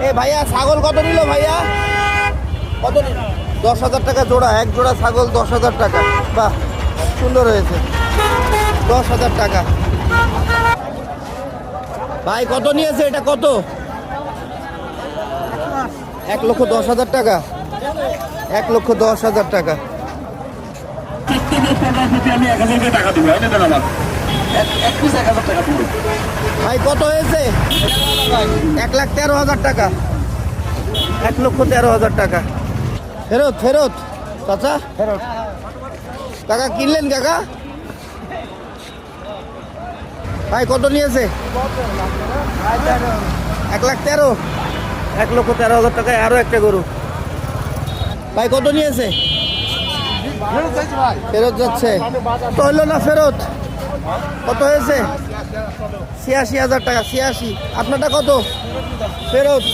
এ ভাইয়া ছাগল কত নিল ভাইয়া? কত নিল? 10,000 টাকা জোড়া, এক জোড়া ছাগল 10,000 টাকা। বাহ, সুন্দর হয়েছে, 10,000 টাকা। ভাই কত নিয়েছে এটা? কত? 1,10,000 টাকা। 1,10,000 টাকা। আমি 1,000 টাকা দিব, ভাই কত হয়েছে? 1,13,000 টাকা। 1,13,000 টাকা। ফেরত ফেরত চাচা, ফেরত। কাকা কিনলেন কাকা? ভাই কত নিয়েছে? 1,13,000। 1,13,000 টাকায় আরো একটা গরু। ভাই কত নিয়েছে? ফেরত যাচ্ছে তো, হইলো না ফেরত? কত হয়েছে? 86,000 টাকা। 86। আপনারটা কত? ফেরত।